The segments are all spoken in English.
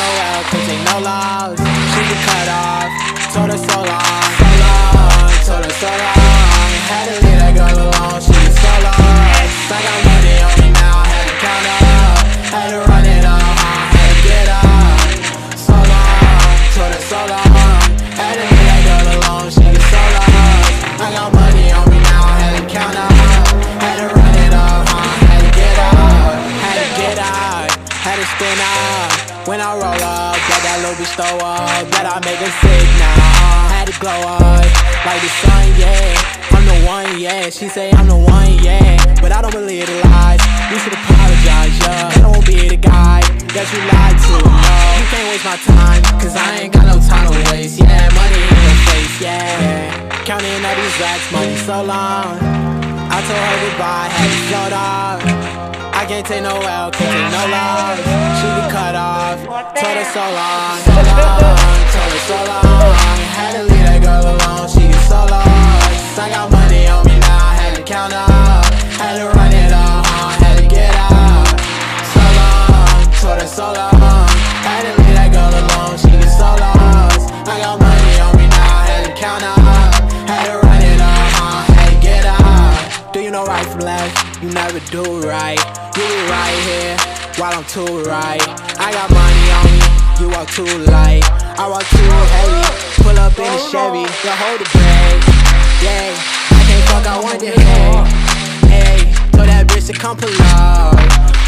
no L, can't take no loss. She get cut off, told her so long, so long, told her so long. Had to leave that girl alone, she was so lost. I got money on me now, had to count up, had to run it up, had to get up. So long, told her so long. Had to leave that girl alone, she was so lost. I got money on me now, had to count up, had to run it up, had to get up, had to get out, had to spin out. When I roll up, let that little bitch throw up, that I make her sick now. Had to glow up, like the sun, yeah. I'm the one, yeah. She say I'm the one, yeah. But I don't believe the lies. You should apologize, yeah. I don't be the guy that you lied to, no. You can't waste my time, cause I ain't got no time to waste, yeah. Money in your face, yeah. Counting all these racks, money so long. I told her goodbye, had to float off. I can't take no L, can't take no loss. She get cut off, told her so long, so long, told her so long. Had to leave that girl alone, she get so lost. I got money on me now, had to count up, had to run it up, had to get out. So long, told her so long. Had to leave that girl alone, she get so lost. I got money on me now, had to count up, had to run it up, had to get out. Do you know right from left? You never do right. You be right here, while I'm too right. I got money on me, you walk too light. I walk too heavy, pull up in a Chevy. You hold the brake, yeah. I can't fuck, I want your head. Hey, told that bitch to come pull up.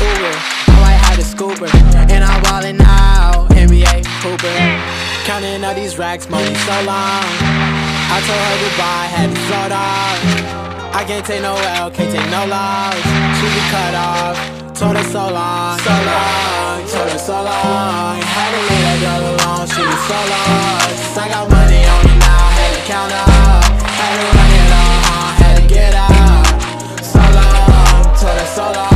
Uber, I might have the scooper, and I'm ballin' out, NBA Hooper. Counting all these racks, money so long. I told her goodbye, had to float off. I can't take no L, can't take no loss. She get cut off, told her so long, so long, told her so long. Had to leave that girl alone, she was so lost. I got money on me now, had to count up, had to run it up, had to get out. So long, told her so long.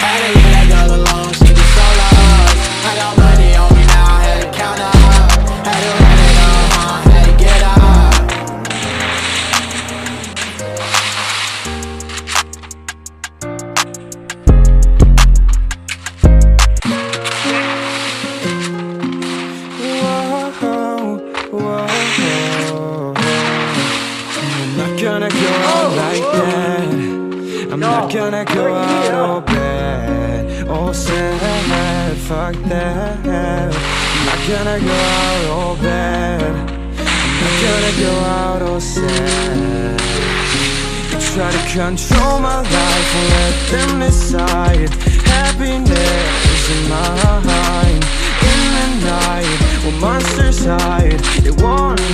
Had to leave that girl alone, she was so lost. I got money on me now, had to count up, had to run it up, had to get out. Gonna go out like that. I'm not gonna go out all bad, all sad, fuck that. I'm not gonna go out all bad. I'm not gonna go out all sad. I try to control my life and let them decide. Happiness in my mind. In the night, when monsters hide, they want me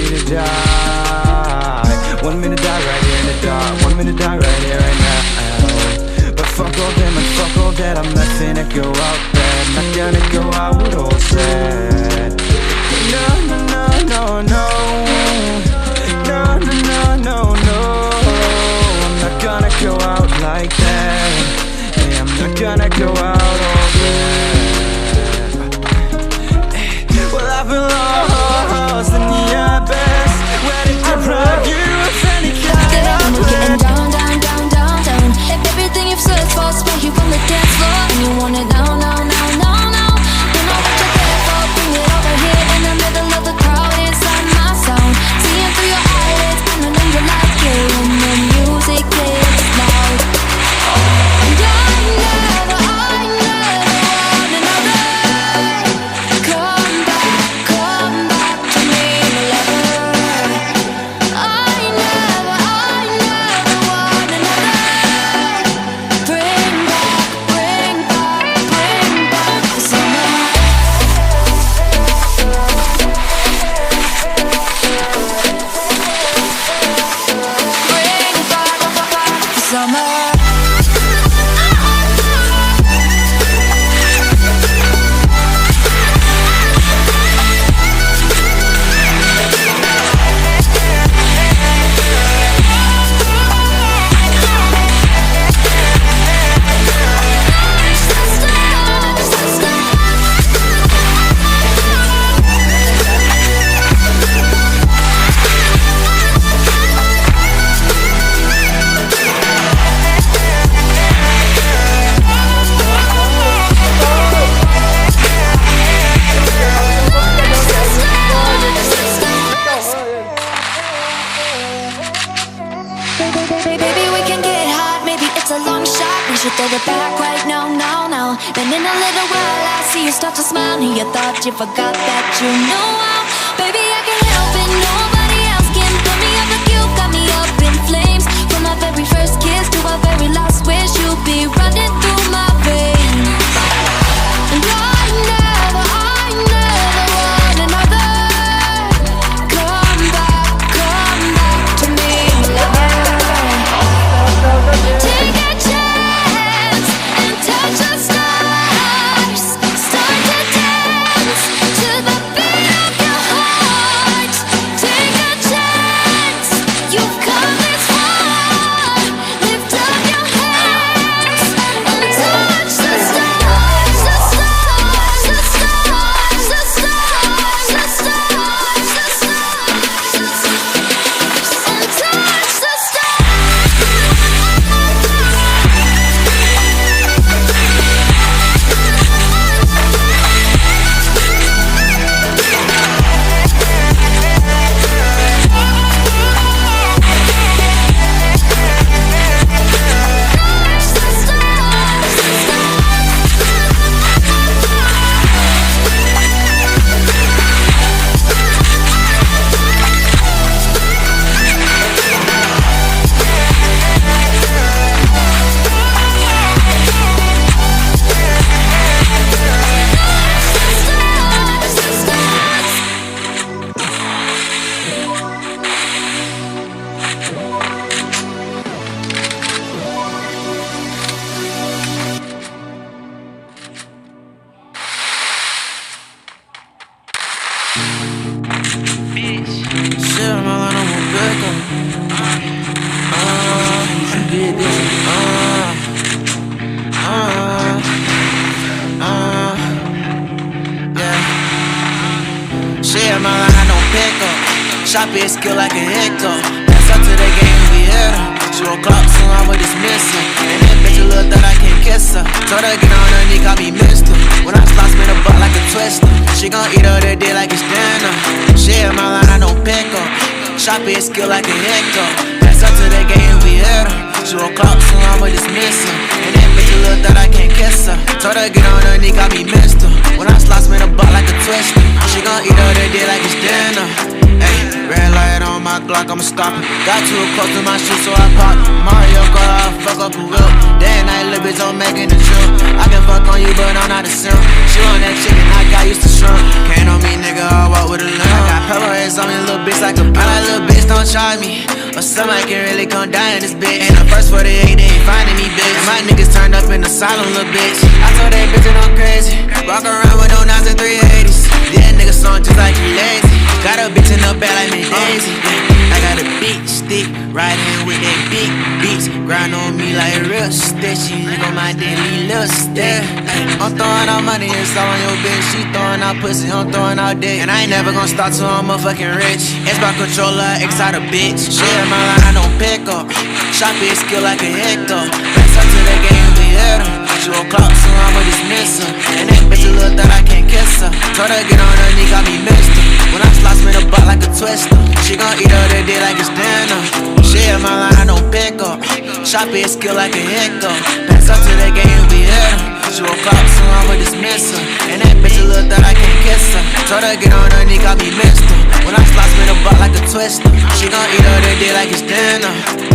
to die. Want me to die right here in the dark. Want me to die right here right now. But fuck all them and fuck all that. I'm not finna go out bad. Not gonna go out all sad. No, no, no, no, no. No, no, no, no, no. I'm not gonna go out like that. Yeah, I'm not gonna go out all bad. Well, I've been lost in the abyss, ready to deprive you of any kind of bliss. Getting down, down, down, down, down. Everything you've searched for is right here on the dance floor. And you want it now, now, now, now, now. You know what you're there for, bring it over here in the middle of the crowd inside my sound. Seeing through your eyelids, and I know you like it when the music is loud. And I know Baby, we can get hot, maybe it's a long shot. We should throw it back right now, now, now. Then in a little while I see you start to smile, and you thought you forgot that you know how. Baby, I can't help it, nobody else can put me up like you. Got me up in flames, from our very first kiss to our very last wish. You'll be running through my veins. And I never want another. Come back to me, take a chance and touch the stars. Start to dance to the beat of your heart. Take a chance, you've come this far. Lift up your hands and touch the stars, the stars, the stars, the stars, the stars, the stars, and touch the stars. Shit, I'm all on my back up. Did this. Yeah. Shit, I'm all I don't pick up. Shop it, skill like a hiccup. Pass up to the game, we hit her. She gon' clock soon, I'ma dismiss her. And that bitch a little that I can't kiss her. Told her get on her knee, call me mister. When I slot spin a butt like a twister. She gon' eat her that dick like it's dinner. Shit, my line, I don't pick up. Shop it, skill like a hiccup. Pass up to the game, we hit her. She gon' clock soon, I'ma dismiss her. And that bitch a little that I can't kiss her. Told her get on her knee, call me mister. When I slot spin a butt like a twister. She gon' eat her that dick like it's dinner. Ayy, red light on my Glock, I'ma stop it. Got too close to my shoe, so I popped it. Mario Kart, I fuck up a wheel. Day and night, little bitch, I'm making the drill. I can fuck on you, but I'm not a simp. She on that chicken, I got used to shrimp. Can't on me, nigga, I walk with a limp. I got pepper heads on me, little bitch like a pimp. I like little bitch, don't charge me. Or somebody can really come down in this bitch. And the first 48, they ain't finding me, bitch. And my niggas turned up in the silent, little bitch. I told that bitch that I'm crazy. Walk around with no 9s and 380s. Yeah, nigga song just like you lazy. Got a bitch in the bed like me Daisy. I got a big stick, right in with that big beats. Grind on me like a real stick. She lick on my daily little stick. I'm throwing out money, it's all on your bitch. She throwing out pussy, I'm throwing out dick. And I ain't never gonna stop till I'm motherfucking rich. Xbox controller, X out a bitch. Shit, my line, I don't pick up. Shop it, skill like a hiccup. Pass up to the game, we hit her. She gon' clock, so I'ma dismiss her. And that bitch a little that I can't kiss her. Told her get on her knee, got me mister. When I slot spin a butt like a twister. She gon' eat her that dick like it's dinner. Shit, my line, I don't pick up. Shop it, skill like a hiccup. Pass up to the game, we hit her. She gon' clock, so I'ma dismiss her. And that bitch a little that I can't kiss her. Told her get on her knee, got me mister. When I slot spin a butt like a twister. She gon' eat her that dick like it's dinner.